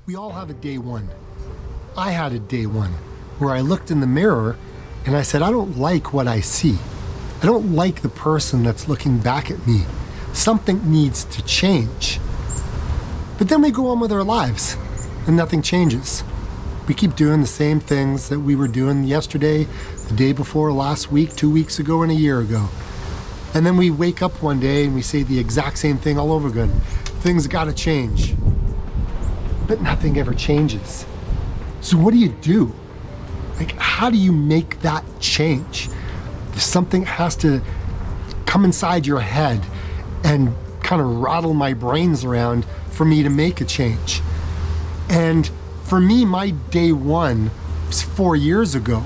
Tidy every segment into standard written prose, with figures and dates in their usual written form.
We all have a day one. I had a day one where I looked in the mirror and I said, I don't like what I see. I don't like the person that's looking back at me. Something needs to change. But then we go on with our lives and nothing changes. We keep doing the same things that we were doing yesterday, the day before, last week, 2 weeks ago, and a year ago. And then we wake up one day and we say the exact same thing all over again. Things gotta change. But nothing ever changes. So what do you do? Like, how do you make that change? Something has to come inside your head and kind of rattle my brains around for me to make a change. And for me, my day one was 4 years ago.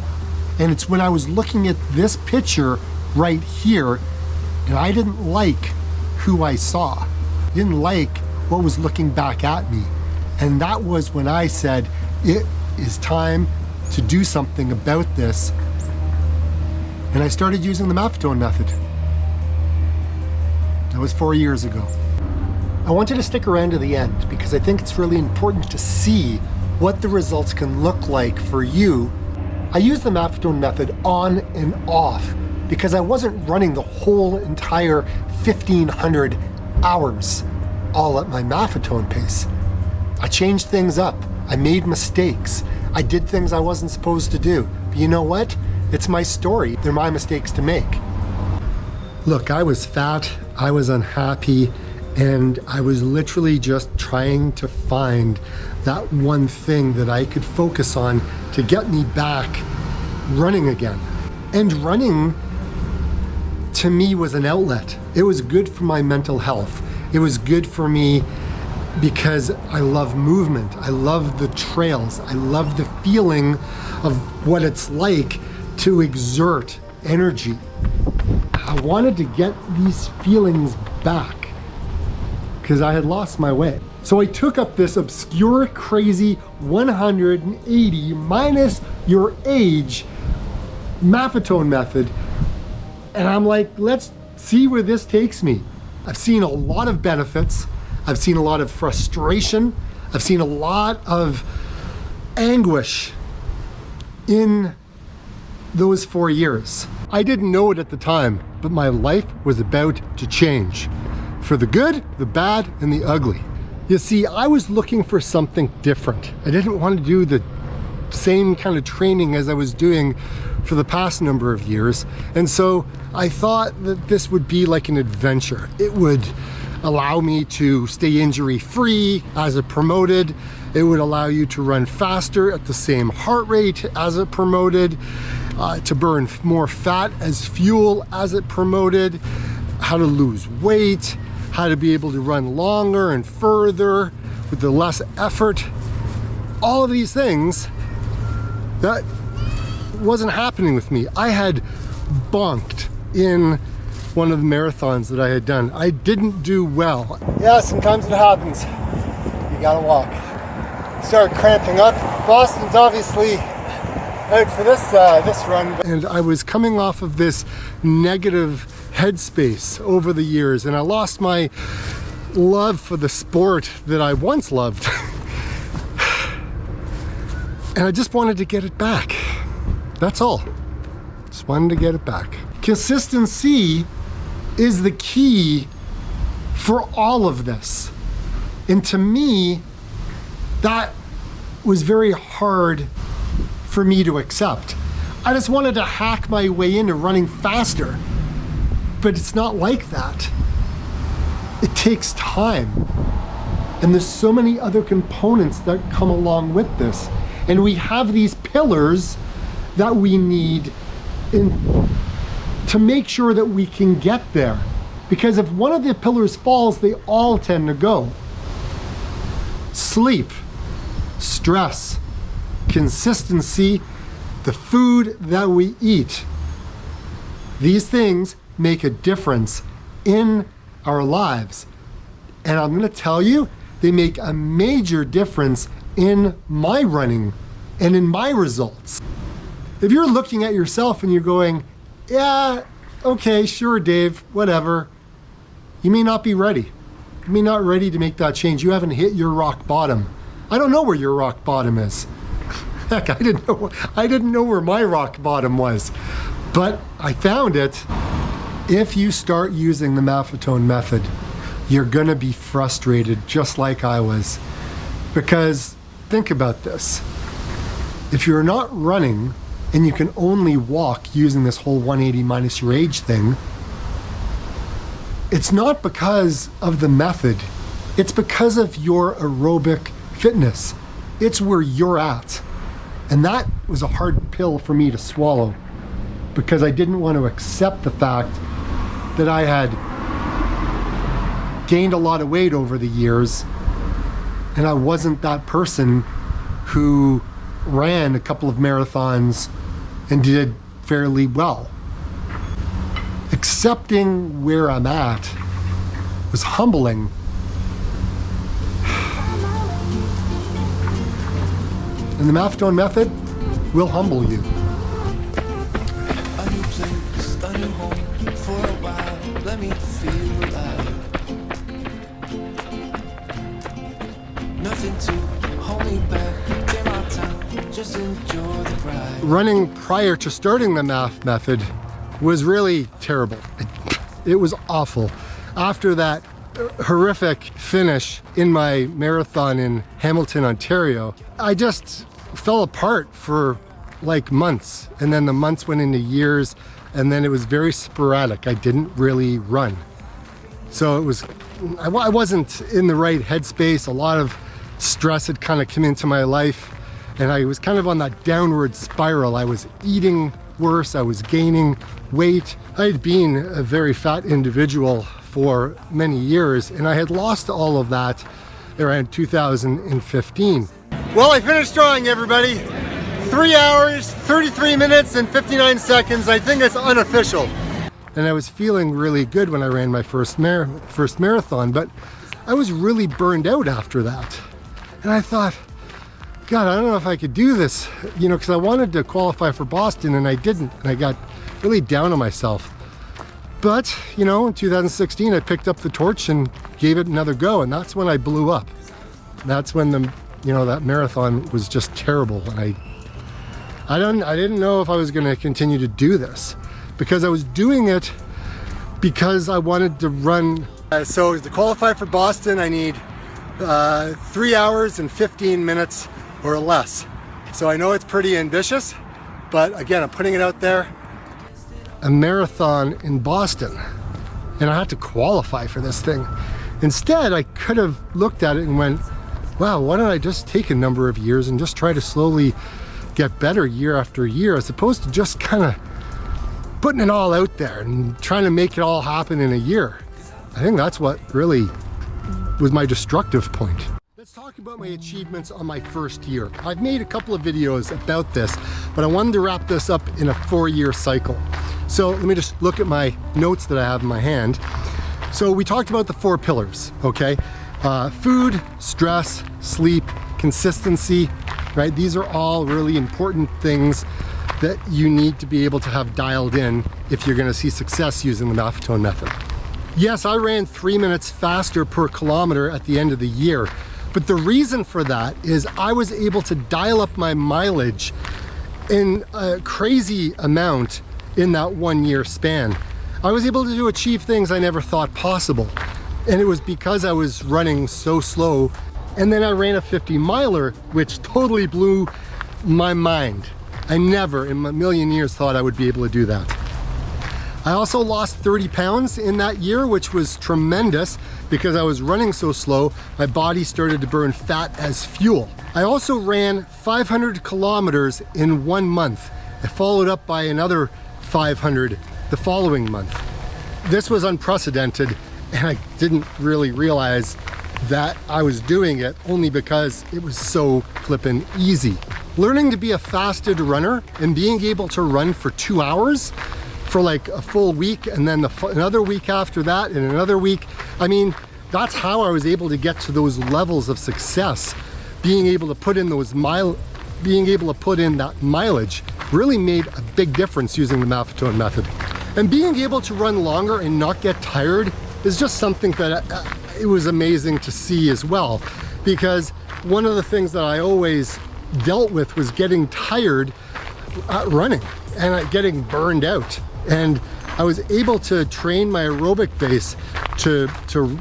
And it's when I was looking at this picture right here, and I didn't like who I saw. I didn't like what was looking back at me. And that was when I said, it is time to do something about this. And I started using the Maffetone method. That was 4 years ago. I want you to stick around to the end because I think it's really important to see what the results can look like for you. I use the Maffetone method on and off because I wasn't running the whole entire 1,500 hours all at my Maffetone pace. I changed things up. I made mistakes. I did things I wasn't supposed to do. But you know what? It's my story. They're my mistakes to make. Look, I was fat, I was unhappy, and I was literally just trying to find that one thing that I could focus on to get me back running again. And running, to me, was an outlet. It was good for my mental health. It was good for me because I love movement. I love the trails. I love the feeling of what it's like to exert energy. I wanted to get these feelings back because I had lost my way. So I took up this obscure, crazy 180 minus your age Maffetone method. And I'm like, let's see where this takes me. I've seen a lot of benefits. I've seen a lot of frustration. I've seen a lot of anguish in those 4 years. I didn't know it at the time, but my life was about to change. For the good, the bad, and the ugly. You see, I was looking for something different. I didn't want to do the same kind of training as I was doing for the past number of years. And so I thought that this would be like an adventure. It would allow me to stay injury-free as it promoted. It would allow you to run faster at the same heart rate as it promoted, to burn more fat as fuel as it promoted, how to lose weight, how to be able to run longer and further with the less effort. All of these things that wasn't happening with me. I had bonked in one of the marathons that I had done. I didn't do well. Yeah, sometimes it happens. You gotta walk. Start cramping up. Boston's obviously out for this run. And I was coming off of this negative headspace over the years, and I lost my love for the sport that I once loved. And I just wanted to get it back. That's all. Just wanted to get it back. Consistency is the key for all of this. And to me, that was very hard for me to accept. I just wanted to hack my way into running faster, but it's not like that. It takes time. And there's so many other components that come along with this. And we have these pillars that we need to make sure that we can get there. Because if one of the pillars falls, they all tend to go. Sleep, stress, consistency, the food that we eat. These things make a difference in our lives. And I'm gonna tell you, they make a major difference in my running and in my results. If you're looking at yourself and you're going, yeah, okay, sure, Dave, whatever, you may not be ready. You may not be ready to make that change. You haven't hit your rock bottom. I don't know where your rock bottom is. Heck, I didn't know where my rock bottom was, but I found it. If you start using the Maffetone method, you're gonna be frustrated just like I was. Because think about this. If you're not running and you can only walk using this whole 180 minus your age thing, it's not because of the method, it's because of your aerobic fitness. It's where you're at. And that was a hard pill for me to swallow because I didn't want to accept the fact that I had gained a lot of weight over the years and I wasn't that person who ran a couple of marathons and did fairly well. Accepting where I'm at was humbling. And the Maffetone method will humble you. A new place, a new home for a while. Let me feel alive. Nothing to hold me back. Take my time, just enjoy the ride. Running prior to starting the MAF method was really terrible. It was awful. After that horrific finish in my marathon in Hamilton, Ontario, I just fell apart for like months, and then the months went into years, and then it was very sporadic. I didn't really run. So it was, I wasn't in the right headspace. A lot of stress had kind of come into my life, and I was kind of on that downward spiral. I was eating worse, I was gaining weight. I had been a very fat individual for many years, and I had lost all of that around 2015. Well, I finished strong, everybody. 3 hours, 33 minutes, and 59 seconds. I think it's unofficial. And I was feeling really good when I ran my first marathon, but I was really burned out after that. And I thought, God, I don't know if I could do this, you know, because I wanted to qualify for Boston and I didn't, and I got really down on myself. But, you know, in 2016, I picked up the torch and gave it another go, and that's when I blew up. That's when that marathon was just terrible, and I didn't know if I was going to continue to do this, because I was doing it because I wanted to run. So to qualify for Boston, I need 3 hours and 15 minutes or less. So I know it's pretty ambitious, but again, I'm putting it out there. A marathon in Boston, and I had to qualify for this thing. Instead, I could have looked at it and went, wow, why don't I just take a number of years and just try to slowly get better year after year, as opposed to just kind of putting it all out there and trying to make it all happen in a year. I think that's what really was my destructive point. Let's talk about my achievements on my first year. I've made a couple of videos about this, but I wanted to wrap this up in a 4-year cycle. So let me just look at my notes that I have in my hand. So we talked about the 4 pillars, okay? Food, stress, sleep, consistency, right? These are all really important things that you need to be able to have dialed in if you're gonna see success using the Maffetone method. Yes, I ran 3 minutes faster per kilometer at the end of the year, but the reason for that is I was able to dial up my mileage in a crazy amount in that 1 year span. I was able to achieve things I never thought possible. And it was because I was running so slow. And then I ran a 50 miler, which totally blew my mind. I never in a million years thought I would be able to do that. I also lost 30 pounds in that year, which was tremendous because I was running so slow, my body started to burn fat as fuel. I also ran 500 kilometers in 1 month. I followed up by another 500 the following month. This was unprecedented, and I didn't really realize that I was doing it only because it was so flippin' easy. Learning to be a fasted runner and being able to run for 2 hours for like a full week, and then another week after that, and another week. I mean, that's how I was able to get to those levels of success. Being able to put in that mileage really made a big difference using the Maffetone method. And being able to run longer and not get tired is just something that it was amazing to see as well. because one of the things that I always dealt with was getting tired running and getting burned out. And I was able to train my aerobic base to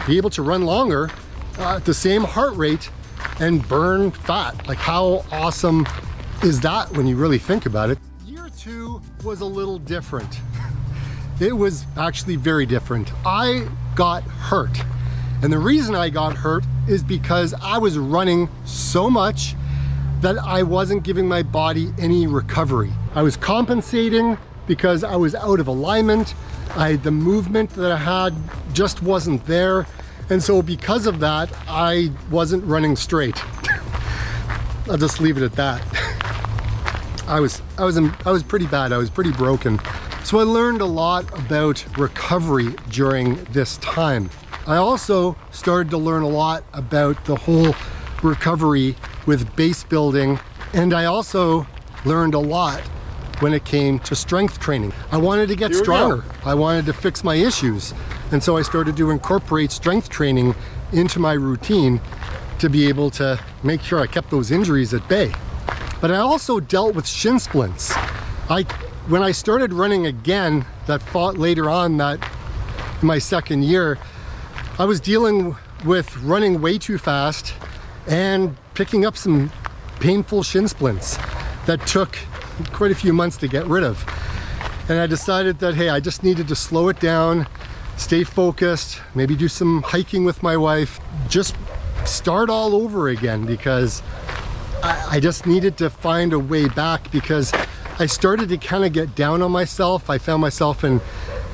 be able to run longer at the same heart rate and burn fat. Like, how awesome is that when you really think about it? Year 2 was a little different. It was actually very different. I got hurt. And the reason I got hurt is because I was running so much that I wasn't giving my body any recovery. I was compensating because I was out of alignment. The movement that I had just wasn't there. And so because of that, I wasn't running straight. I'll just leave it at that. I was pretty bad. I was pretty broken. So I learned a lot about recovery during this time. I also started to learn a lot about the whole recovery with base building, and I also learned a lot when it came to strength training. I wanted to get stronger. I wanted to fix my issues. And so I started to incorporate strength training into my routine to be able to make sure I kept those injuries at bay. But I also dealt with shin splints. When I started running again, that fought later on, that in my second year, I was dealing with running way too fast and picking up some painful shin splints that took quite a few months to get rid of. And I decided that, hey, I just needed to slow it down, stay focused, maybe do some hiking with my wife, just start all over again, because I just needed to find a way back, because I started to kind of get down on myself. I found myself in,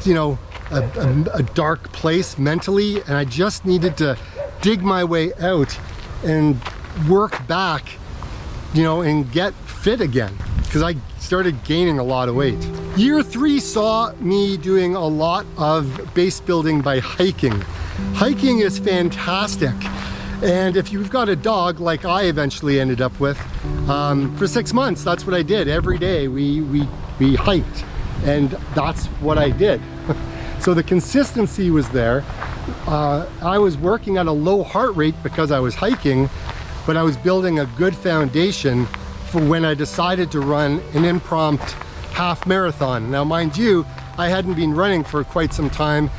you know, a dark place mentally, and I just needed to dig my way out and work back, you know, and get fit again, because I started gaining a lot of weight. Year 3 saw me doing a lot of base building by hiking. Hiking is fantastic. And if you've got a dog, like I eventually ended up with, for 6 months, that's what I did. Every day we hiked, and that's what I did. So the consistency was there. I was working at a low heart rate because I was hiking, but I was building a good foundation for when I decided to run an impromptu half marathon. Now, mind you, I hadn't been running for quite some time,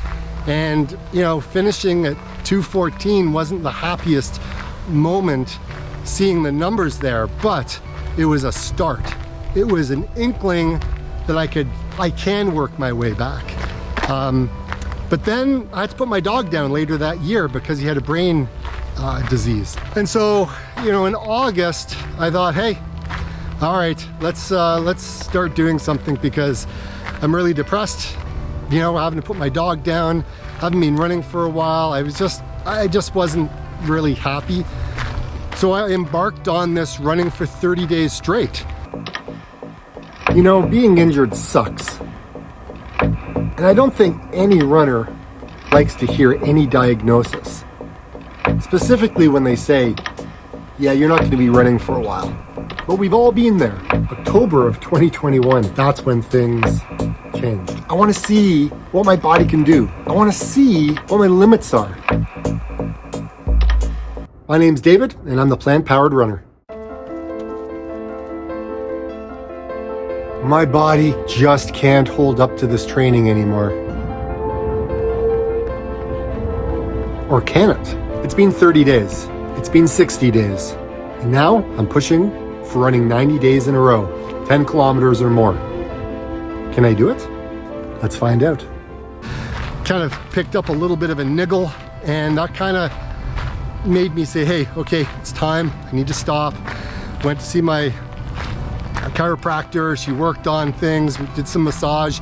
and you know, finishing at 2:14 wasn't the happiest moment seeing the numbers there, but it was a start. It was an inkling that I can work my way back. But then I had to put my dog down later that year because he had a brain disease. And so, you know, in August, I thought, hey, all right, let's start doing something, because I'm really depressed, you know, having to put my dog down. Haven't been running for a while. I just wasn't really happy. So I embarked on this running for 30 days straight. You know, being injured sucks. And I don't think any runner likes to hear any diagnosis. Specifically when they say, yeah, you're not going to be running for a while. But we've all been there. October of 2021, that's when things changed. I want to see what my body can do. I want to see what my limits are. My name's David, and I'm the plant-powered runner. My body just can't hold up to this training anymore. Or can it? It's been 30 days. It's been 60 days. And now I'm pushing for running 90 days in a row, 10 kilometers or more. Can I do it? Let's find out. Kind of picked up a little bit of a niggle, and that kind of made me say, hey, okay, it's time. I need to stop. Went to see my chiropractor. She worked on things. We did some massage.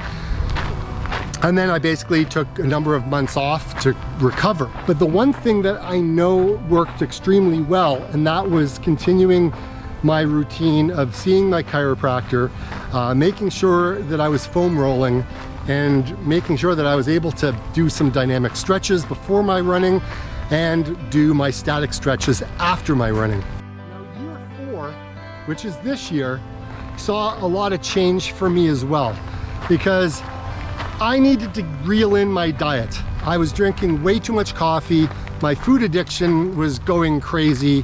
And then I basically took a number of months off to recover. But the one thing that I know worked extremely well, and that was continuing my routine of seeing my chiropractor, making sure that I was foam rolling, and making sure that I was able to do some dynamic stretches before my running and do my static stretches after my running. Now, year 4, which is this year, saw a lot of change for me as well, because I needed to reel in my diet. I was drinking way too much coffee, My food addiction was going crazy.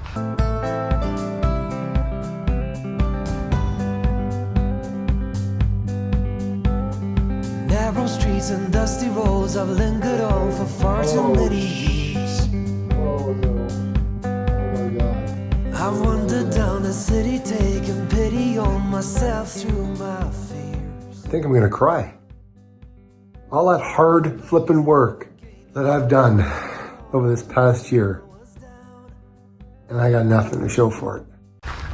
Narrow streets and dusty roads I've lingered on for far too many years. Oh no. Oh my God. I've wandered down the city, taking pity on myself through my fears. I think I'm gonna cry. All that hard flipping work that I've done over this past year, and I got nothing to show for it.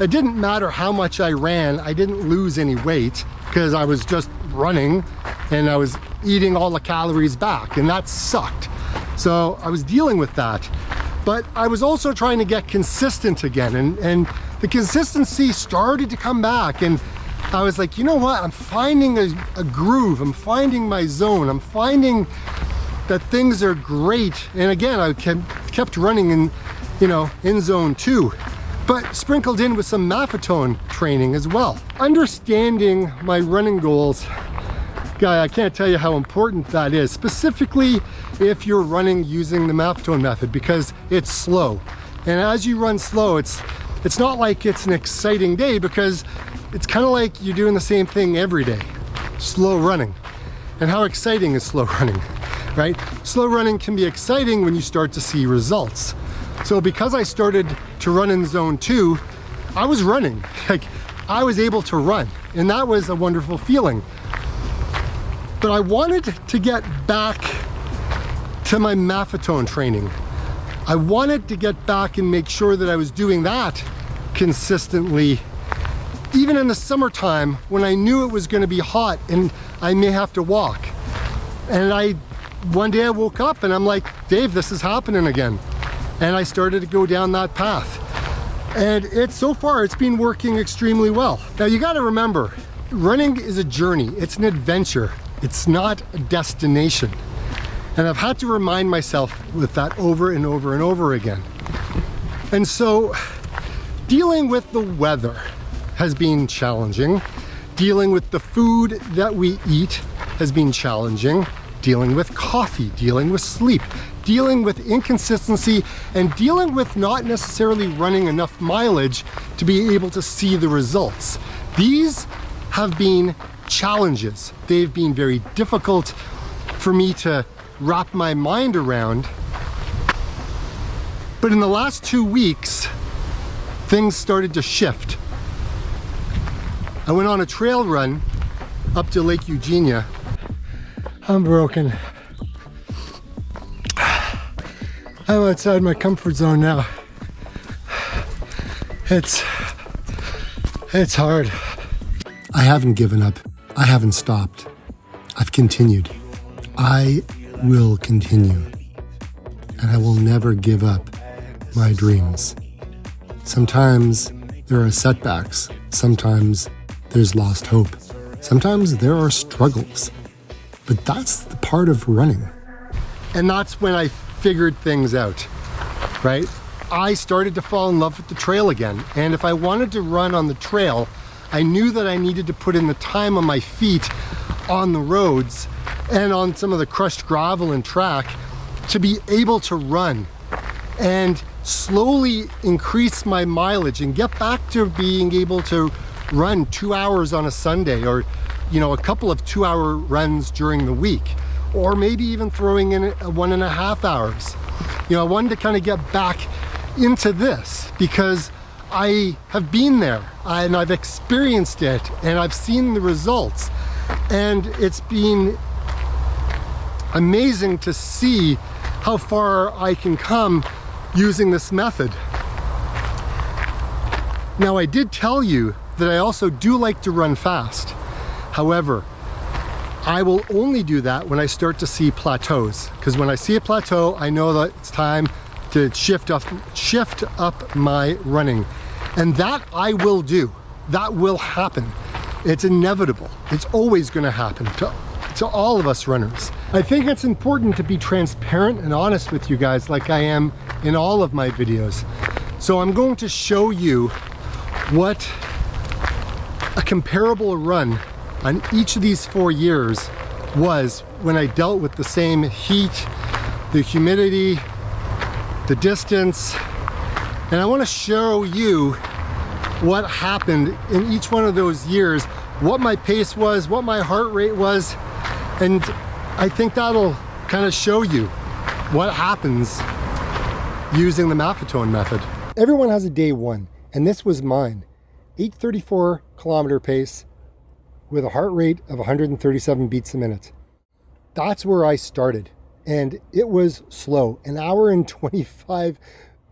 It didn't matter how much I ran, I didn't lose any weight because I was just running and I was eating all the calories back, and that sucked. So I was dealing with that. But I was also trying to get consistent again, and the consistency started to come back, and I was like, you know what, I'm finding a groove, I'm finding my zone, I'm finding that things are great. And again, I kept running in, you know, in zone 2, but sprinkled in with some Maffetone training as well. Understanding my running goals, guy, I can't tell you how important that is, specifically if you're running using the Maffetone method, because it's slow. And as you run slow, it's not like it's an exciting day, because it's kind of like you're doing the same thing every day. Slow running. And how exciting is slow running, right? Slow running can be exciting when you start to see results. So because I started to run in zone 2, I was running. Like, I was able to run, and that was a wonderful feeling. But I wanted to get back to my Maffetone training. I wanted to get back and make sure that I was doing that consistently, even in the summertime when I knew it was going to be hot and I may have to walk. And one day I woke up and I'm like, Dave, this is happening again. And I started to go down that path. And so far it's been working extremely well. Now you got to remember, running is a journey, it's an adventure, it's not a destination. And I've had to remind myself with that over and over and over again. And so dealing with the weather has been challenging. Dealing with the food that we eat has been challenging. Dealing with coffee, dealing with sleep, dealing with inconsistency, and dealing with not necessarily running enough mileage to be able to see the results. These have been challenges. They've been very difficult for me to wrap my mind around. But in the last 2 weeks, things started to shift. I went on a trail run up to Lake Eugenia. I'm broken. I'm outside my comfort zone now. It's hard. I haven't given up. I haven't stopped. I've continued. I will continue. And I will never give up my dreams. Sometimes there are setbacks. Sometimes there's lost hope. Sometimes there are struggles. But that's the part of running. And that's when I figured things out, right? I started to fall in love with the trail again. And if I wanted to run on the trail, I knew that I needed to put in the time on my feet on the roads and on some of the crushed gravel and track to be able to run and slowly increase my mileage and get back to being able to run 2 hours on a Sunday, or you know, a couple of 2-hour runs during the week, or maybe even throwing in 1.5 hours. You know, I wanted to kind of get back into this because I have been there and I've experienced it and I've seen the results, and it's been amazing to see how far I can come using this method. Now, I did tell you that I also do like to run fast. However, I will only do that when I start to see plateaus, because when I see a plateau, I know that it's time to shift up my running. And that I will do. That will happen. It's inevitable. It's always going to happen to all of us runners. I think it's important to be transparent and honest with you guys, like I am in all of my videos. So I'm going to show you what a comparable run on each of these 4 years was when I dealt with the same heat, the humidity, the distance, and I want to show you what happened in each one of those years, what my pace was, what my heart rate was, and I think that'll kind of show you what happens using the Maffetone method. Everyone has a day one, and this was mine. 8:34 kilometer pace with a heart rate of 137 beats a minute. That's where I started, and it was slow. An hour and 25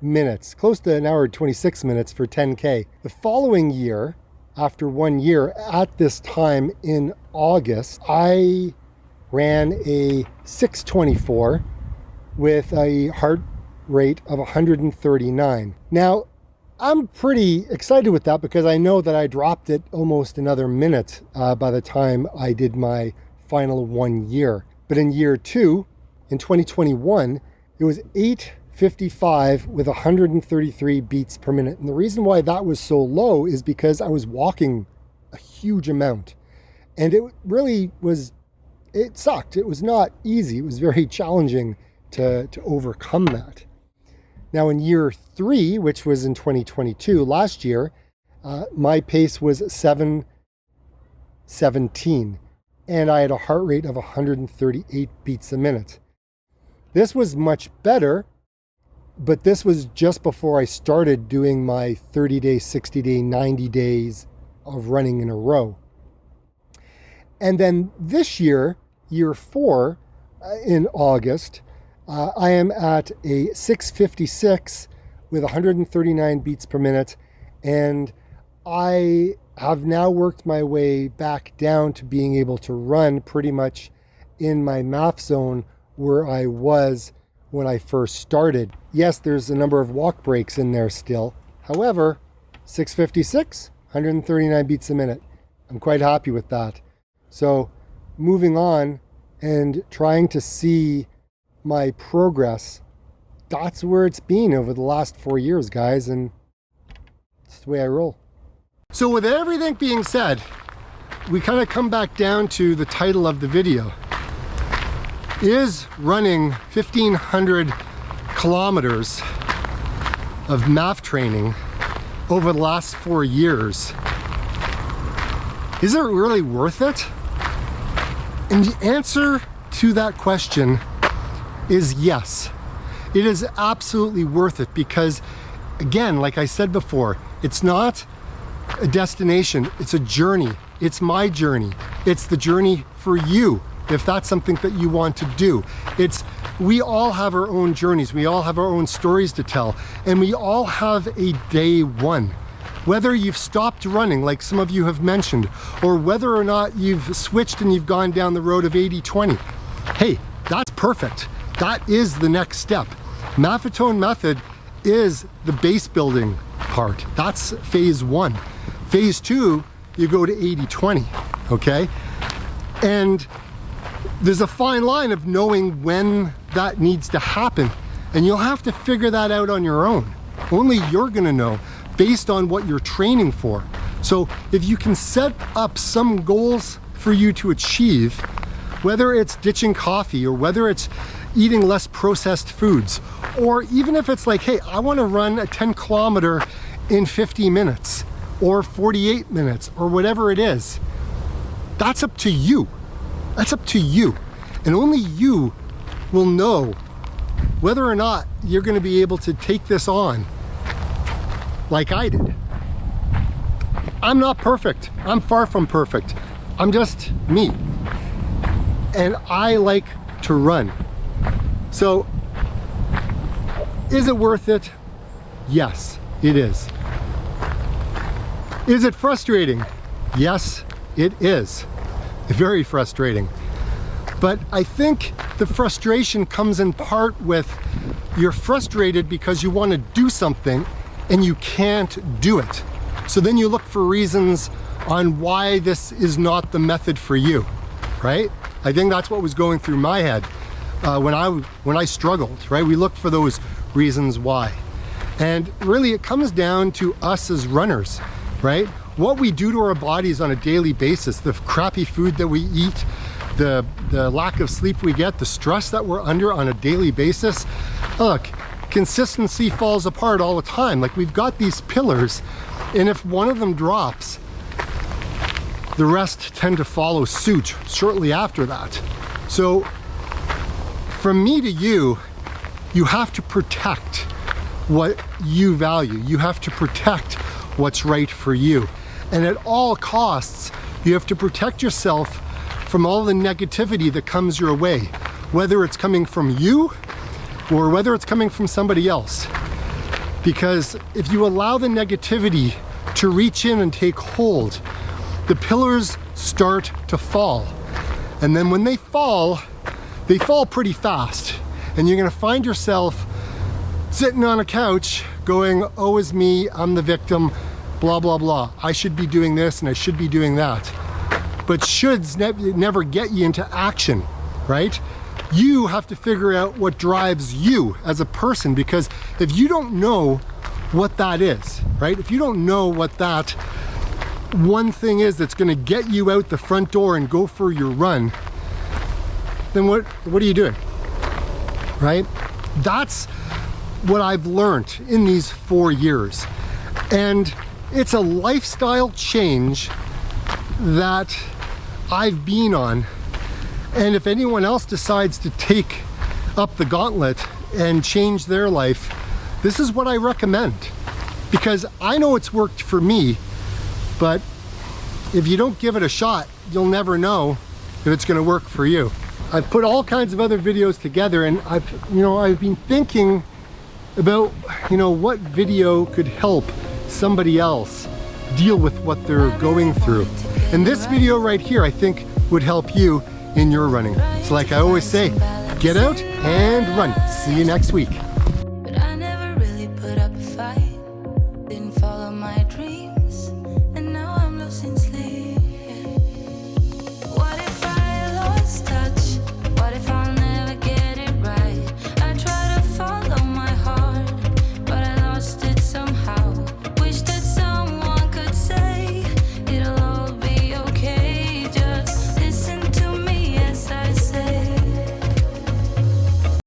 minutes, close to an hour and 26 minutes for 10K. The following year, after 1 year, at this time in August, I ran a 6:24 with a heart rate of 139. Now, I'm pretty excited with that because I know that I dropped it almost another minute by the time I did my final 1 year. But in year two, in 2021, it was 8:55 with 133 beats per minute. And the reason why that was so low is because I was walking a huge amount. And it really was, it sucked. It was not easy. It was very challenging to overcome that. Now in year three, which was in 2022, last year, my pace was 7:17, and I had a heart rate of 138 beats a minute. This was much better, but this was just before I started doing my 30-day, 60-day, 90 days of running in a row. And then this year, year four, in August, I am at a 6:56 with 139 beats per minute, and I have now worked my way back down to being able to run pretty much in my MAF zone where I was when I first started. Yes, there's a number of walk breaks in there still. However, 6:56, 139 beats a minute. I'm quite happy with that. So moving on and trying to see my progress, that's where it's been over the last 4 years, guys, and it's the way I roll. So with everything being said, we kind of come back down to the title of the video. Is running 1,500 kilometers of MAF training over the last 4 years, is it really worth it? And the answer to that question is yes. It is absolutely worth it because, again, like I said before, it's not a destination, it's a journey. It's my journey. It's the journey for you, if that's something that you want to do. We all have our own journeys, we all have our own stories to tell, and we all have a day one. Whether you've stopped running, like some of you have mentioned, or whether or not you've switched and you've gone down the road of 80-20, hey, that's perfect. That is the next step. Maffetone method is the base building part. That's phase one. Phase two, you go to 80-20, okay? And there's a fine line of knowing when that needs to happen. And you'll have to figure that out on your own. Only you're gonna know based on what you're training for. So if you can set up some goals for you to achieve, whether it's ditching coffee or whether it's eating less processed foods, or even if it's like, hey, I want to run a 10 kilometer in 50 minutes or 48 minutes or whatever it is, that's up to you. That's up to you. And only you will know whether or not you're going to be able to take this on like I did. I'm not perfect. I'm far from perfect. I'm just me. And I like to run. So, is it worth it? Yes, it is. Is it frustrating? Yes, it is. Very frustrating. But I think the frustration comes in part with you're frustrated because you want to do something and you can't do it. So then you look for reasons on why this is not the method for you, right? I think that's what was going through my head when I struggled, right? We look for those reasons why. And really it comes down to us as runners, right? What we do to our bodies on a daily basis, the crappy food that we eat, the lack of sleep we get, the stress that we're under on a daily basis. Look, consistency falls apart all the time. Like, we've got these pillars, and if one of them drops, the rest tend to follow suit shortly after that. So from me to you, you have to protect what you value. You have to protect what's right for you. And at all costs, you have to protect yourself from all the negativity that comes your way, whether it's coming from you or whether it's coming from somebody else. Because if you allow the negativity to reach in and take hold, the pillars start to fall. And then when they fall pretty fast. And you're gonna find yourself sitting on a couch going, "Oh, is me, I'm the victim, blah, blah, blah. I should be doing this and I should be doing that." But shoulds never get you into action, right? You have to figure out what drives you as a person, because if you don't know what that is, right? If you don't know what that one thing is that's gonna get you out the front door and go for your run, then what are you doing, right? That's what I've learned in these 4 years. And it's a lifestyle change that I've been on. And if anyone else decides to take up the gauntlet and change their life, this is what I recommend. Because I know it's worked for me, but if you don't give it a shot, you'll never know if it's gonna work for you. I've put all kinds of other videos together, and I've been thinking about, what video could help somebody else deal with what they're going through. And this video right here, I think, would help you in your running. So like I always say, get out and run. See you next week.